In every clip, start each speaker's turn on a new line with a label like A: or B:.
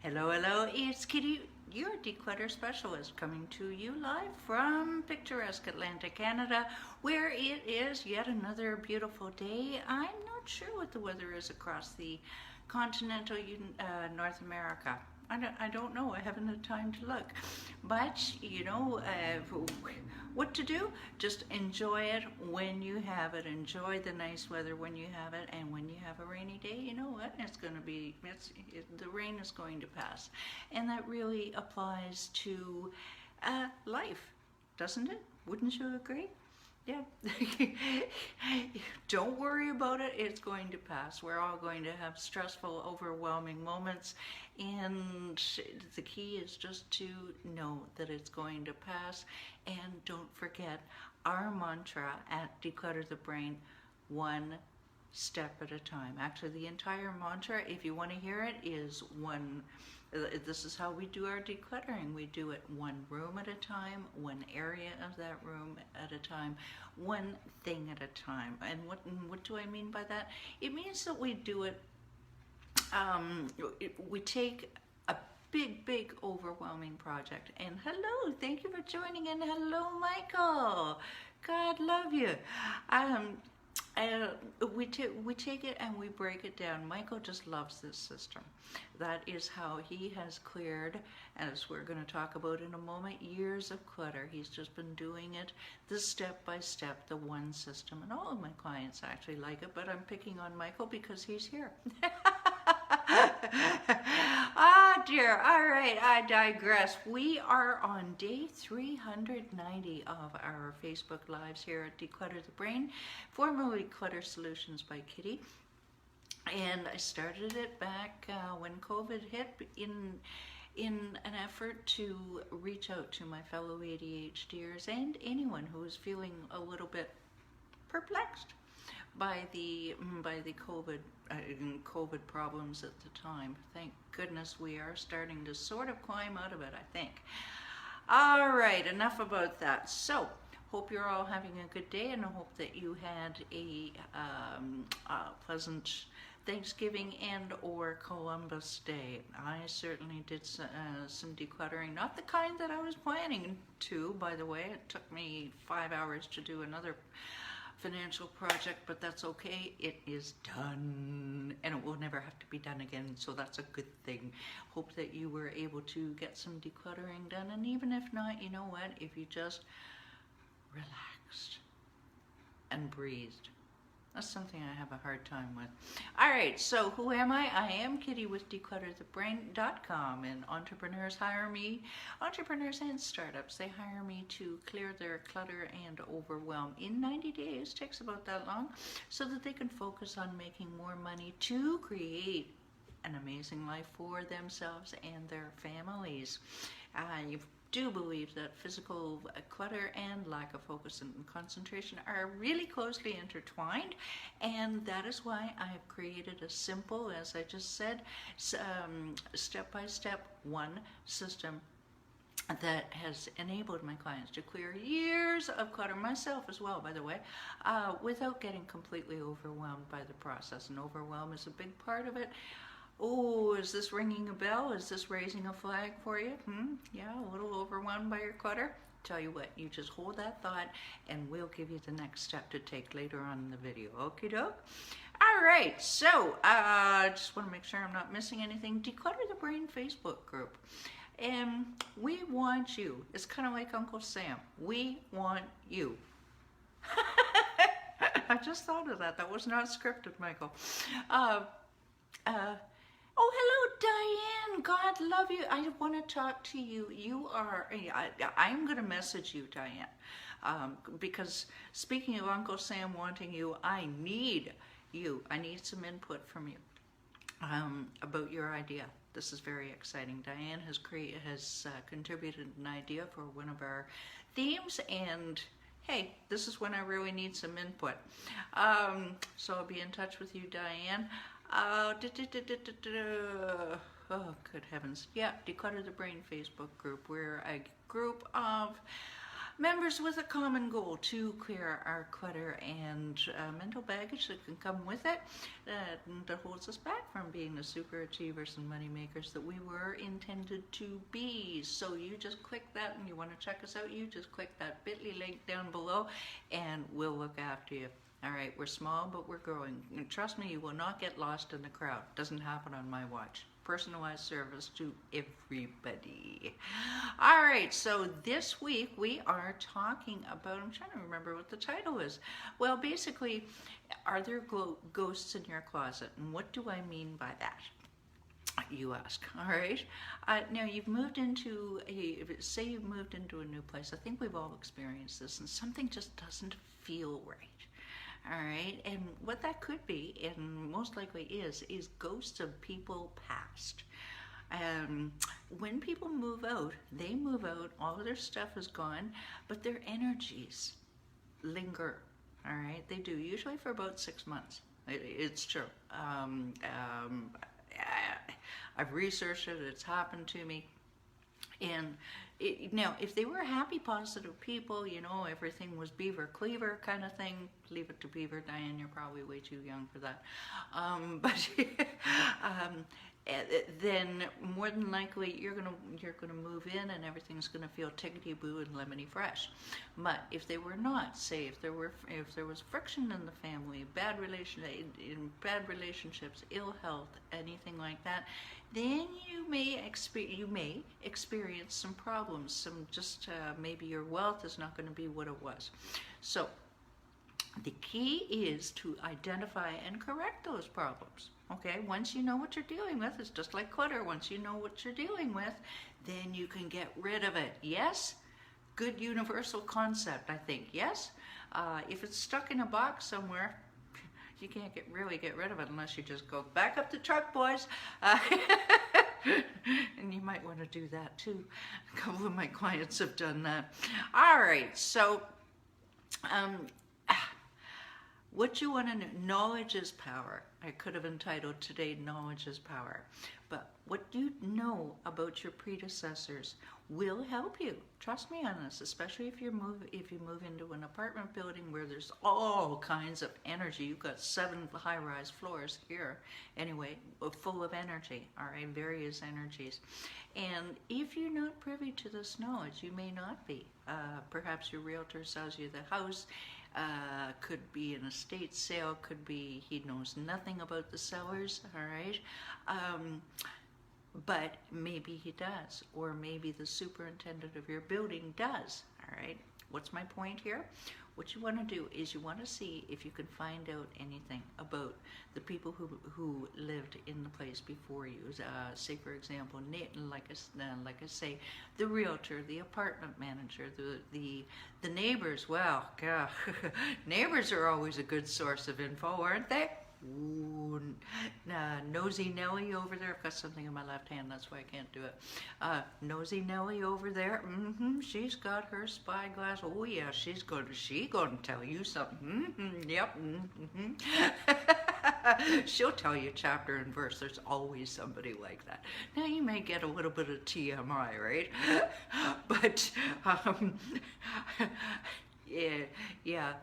A: Hello, hello, it's Kitti, your declutter specialist, coming to you live from picturesque Atlantic, Canada, where it is yet another beautiful day. I'm not sure what the weather is across the continental North America. I don't know. I haven't had time to look. But, what to do? Just enjoy it when you have it. Enjoy the nice weather when you have it. And when you have a rainy day, you know what? The rain is going to pass. And that really applies to life, doesn't it? Wouldn't you agree? Yeah. Don't worry about it. It's going to pass. We're all going to have stressful, overwhelming moments. And the key is just to know that it's going to pass. And don't forget our mantra at Declutter the Brain, one step at a time. Actually, the entire mantra, if you want to hear it, is one. This is how we do our decluttering. We do it one room at a time, one area of that room at a time, one thing at a time. And what do I mean by that? It means that we do it, we take a big, overwhelming project. And hello, thank you for joining in. Hello, Michael. God love you. We take it and we break it down. Michael just loves this system. That is how he has cleared, as we're going to talk about in a moment, years of clutter. He's just been doing it the step by step, the one system. And all of my clients actually like it, but I'm picking on Michael because he's here. Ah, dear. All right, I digress. We are on day 390 of our Facebook Lives here at Declutter the Brain, formerly Clutter Solutions by Kitti. And I started it back when COVID hit in an effort to reach out to my fellow ADHDers and anyone who is feeling a little bit perplexed by the COVID problems at the time. Thank goodness we are starting to sort of climb out of it, I think. All right, enough about that. So, hope you're all having a good day, and I hope that you had a pleasant Thanksgiving and or Columbus Day. I certainly did some decluttering, not the kind that I was planning to, by the way. It took me 5 hours to do another financial project, but that's okay. It is done, and it will never have to be done again, so that's a good thing. Hope that you were able to get some decluttering done, and even if not, you know what? If you just relaxed and breathed. That's something I have a hard time with. All right, so who am I? I am Kitti with DeclutterTheBrain.com, and entrepreneurs hire me. Entrepreneurs and startups, they hire me to clear their clutter and overwhelm in 90 days. Takes about that long, so that they can focus on making more money to create an amazing life for themselves and their families. You've do believe that physical clutter and lack of focus and concentration are really closely intertwined, and that is why I have created a simple, as I just said, step-by-step one system that has enabled my clients to clear years of clutter, myself as well, by the way, without getting completely overwhelmed by the process. And overwhelm is a big part of it. Oh, is this ringing a bell? Is this raising a flag for you? Yeah, a little overwhelmed by your clutter? Tell you what, you just hold that thought and we'll give you the next step to take later on in the video. Okie doke? All right, so just want to make sure I'm not missing anything. Declutter the Brain Facebook group. And we want you. It's kind of like Uncle Sam. We want you. I just thought of that. That was not scripted, Michael. Oh, hello, Diane. God love you. I want to talk to you. I'm going to message you, Diane, because speaking of Uncle Sam wanting you, I need you. I need some input from you about your idea. This is very exciting. Diane has contributed an idea for one of our themes, and hey, this is when I really need some input. So I'll be in touch with you, Diane. Oh, good heavens. Yeah, Declutter the Brain Facebook group. We're a group of Members with a common goal to clear our clutter and mental baggage that can come with it that holds us back from being the super achievers and money makers that we were intended to be. So you just click that, and you want to check us out, you just click that bit.ly link down below and we'll look after you. All right, we're small, but we're growing. And trust me, you will not get lost in the crowd. Doesn't happen on my watch. Personalized service to everybody. All right, so this week we are talking about, I'm trying to remember what the title is. Well, basically, are there ghosts in your closet? And what do I mean by that? You ask. All right. Now you've moved into say you've moved into a new place. I think we've all experienced this, and something just doesn't feel right. All right, and what that could be, and most likely is ghosts of people past. When people move out, they move out, all of their stuff is gone, but their energies linger. All right, they do, usually for about 6 months. It's true. I've researched it, it's happened to me. And now, if they were happy, positive people, you know, everything was beaver cleaver kind of thing, leave it to Beaver. Diane, you're probably way too young for that. Then more than likely you're gonna move in and everything's gonna feel tickety boo and lemony fresh. But if they were not, say if there was friction in the family, bad relationships, ill health, anything like that, then you may experience some problems. Some just maybe your wealth is not going to be what it was. So the key is to identify and correct those problems. Okay, once you know what you're dealing with, it's just like clutter. Once you know what you're dealing with, then you can get rid of it. Yes? Good universal concept, I think. Yes? If it's stuck in a box somewhere, you can't really get rid of it unless you just go back up the truck, boys. And you might want to do that too. A couple of my clients have done that. All right, so what you want to know, knowledge is power. I could have entitled today, Knowledge is Power. But what you know about your predecessors will help you. Trust me on this, especially if you move into an apartment building where there's all kinds of energy. You've got 7 high-rise floors here, anyway, full of energy, all right, various energies. And if you're not privy to this knowledge, you may not be. Perhaps your realtor sells you the house. Could be an estate sale, could be he knows nothing about the sellers, all right? But maybe he does, or maybe the superintendent of your building does, all right? What's my point here? What you want to do is you want to see if you can find out anything about the people who lived in the place before you. Say, for example, like I say, the realtor, the apartment manager, the neighbors. Well, God, neighbors are always a good source of info, aren't they? Ooh, Nosy Nellie over there. I've got something in my left hand, that's why I can't do it. Nosy Nellie over there. She's got her spyglass. Oh yeah, she's going to tell you something. Yep. She'll tell you chapter and verse. There's always somebody like that. Now you may get a little bit of TMI, right? But yeah.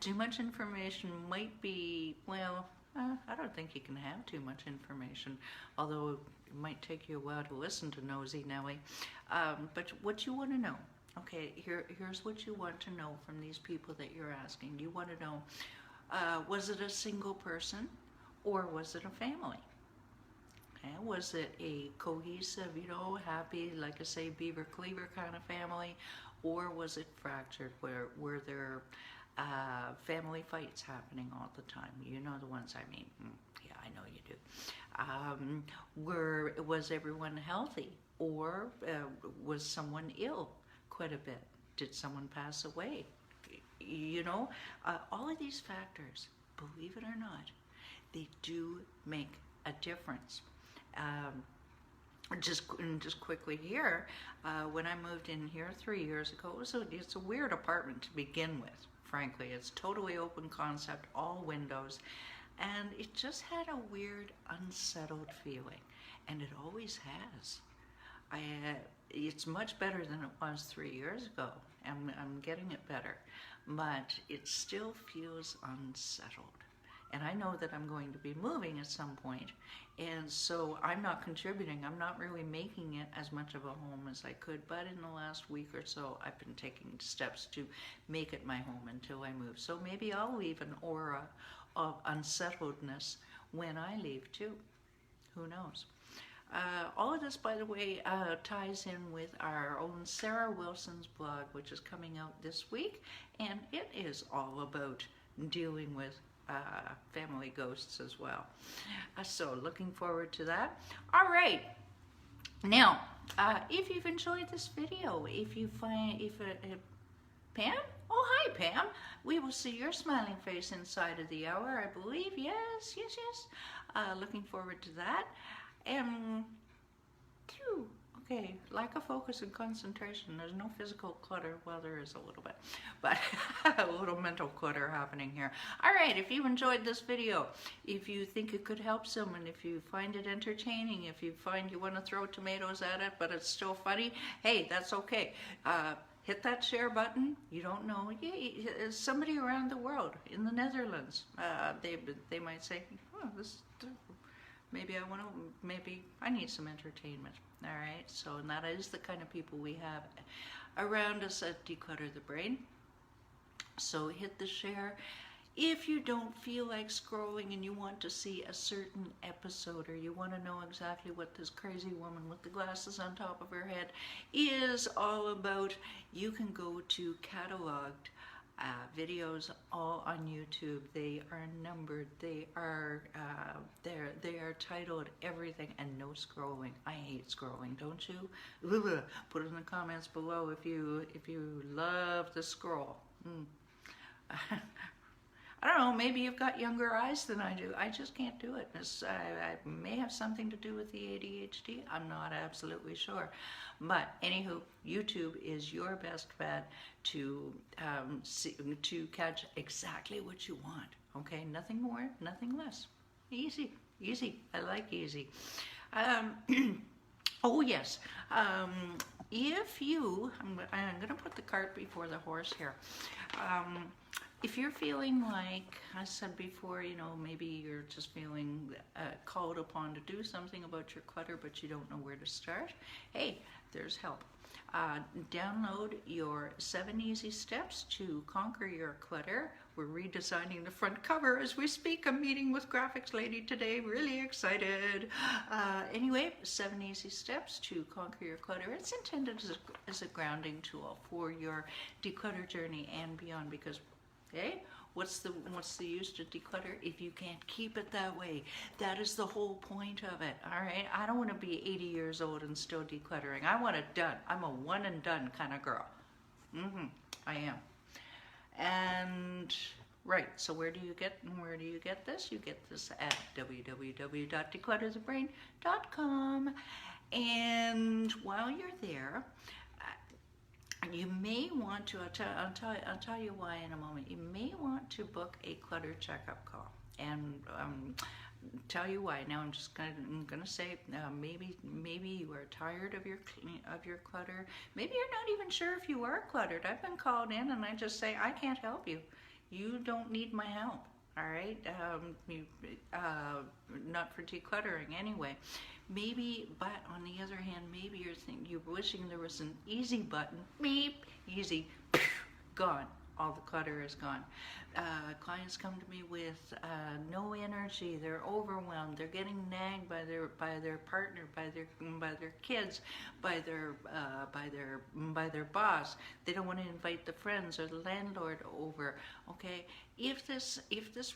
A: Too much information might be, well, I don't think you can have too much information, although it might take you a while to listen to Nosy Nellie. But what you want to know, okay, here's what you want to know from these people that you're asking. You want to know, was it a single person or was it a family? Okay, was it a cohesive, happy, like I say, beaver cleaver kind of family, or was it fractured? Were there family fights happening all the time? You know the ones I mean. Yeah, I know you do. Was everyone healthy, or was someone ill quite a bit? Did someone pass away? All of these factors, believe it or not, they do make a difference. Just quickly here, when I moved in here 3 years ago, it's a weird apartment to begin with. Frankly, it's totally open concept, all windows, and it just had a weird, unsettled feeling, and it always has. It's much better than it was 3 years ago. I'm getting it better, but it still feels unsettled. And I know that I'm going to be moving at some point, and so I'm not contributing. I'm not really making it as much of a home as I could, but in the last week or so, I've been taking steps to make it my home until I move. So maybe I'll leave an aura of unsettledness when I leave too. Who knows? All of this, by the way, ties in with our own Sarah Wilson's blog, which is coming out this week, and it is all about dealing with family ghosts as well. So looking forward to that. All right. Now, if you've enjoyed this video, Pam? Oh, hi, Pam. We will see your smiling face inside of the hour, I believe. Yes. Looking forward to that. Okay, lack of focus and concentration. There's no physical clutter. Well, there is a little bit, but a little mental clutter happening here. All right, if you enjoyed this video, if you think it could help someone, if you find it entertaining, if you find you want to throw tomatoes at it, but it's still funny, hey, that's okay. Hit that share button. You don't know. Somebody around the world, in the Netherlands, they might say, oh, maybe I need some entertainment. All right, so and that is the kind of people we have around us at Declutter the Brain. So hit the share. If you don't feel like scrolling and you want to see a certain episode, or you want to know exactly what this crazy woman with the glasses on top of her head is all about, you can go to cataloged videos all on YouTube. They are numbered. They are titled everything, and no scrolling. I hate scrolling, don't you? Put it in the comments below if you love the scroll. I don't know, maybe you've got younger eyes than I do. I just can't do it. I may have something to do with the ADHD. I'm not absolutely sure. But anywho, YouTube is your best bet to catch exactly what you want. Okay, nothing more, nothing less. Easy. I like easy. Oh yes. If you, I'm going to put the cart before the horse here. If you're feeling like I said before, maybe you're just feeling called upon to do something about your clutter, but you don't know where to start, hey, there's help. Download your 7 easy steps to conquer your clutter. We're redesigning the front cover as we speak. I'm meeting with graphics lady today, really excited. Anyway, 7 easy steps to conquer your clutter. It's intended as a grounding tool for your declutter journey and beyond, because hey, what's the use to declutter if you can't keep it that way? That is the whole point of it. All right, I don't want to be 80 years old and still decluttering. I want it done. I'm a one and done kind of girl. I am. And right, so where do you get this? You get this at www.declutterthebrain.com. And while you're there, you may want to, I'll tell you why in a moment. You may want to book a clutter checkup call, and tell you why. Now I'm gonna say maybe you are tired of your clutter. Maybe you're not even sure if you are cluttered. I've been called in and I just say, I can't help you. You don't need my help. All right, not for decluttering anyway. Maybe, but on the other hand, maybe you're wishing there was an easy button. Beep, easy, gone. All the clutter is gone. Clients come to me with no energy. They're overwhelmed. They're getting nagged by their partner, by their kids, by their boss. They don't want to invite the friends or the landlord over. Okay, if this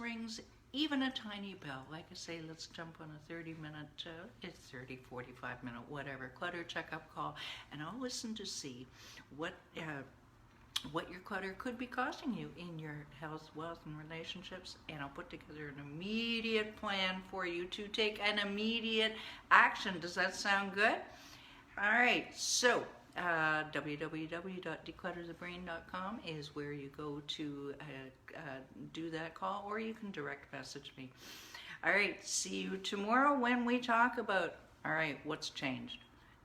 A: rings even a tiny bell, like I say, let's jump on a 30-minute, 45-minute, whatever, clutter checkup call, and I'll listen to see what your clutter could be costing you in your health, wealth, and relationships, and I'll put together an immediate plan for you to take an immediate action. Does that sound good? All right, so www.declutterthebrain.com is where you go to do that call, or you can direct message me. All right, see you tomorrow when we talk about, all right, what's changed?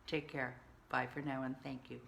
A: Take care. Bye for now and thank you.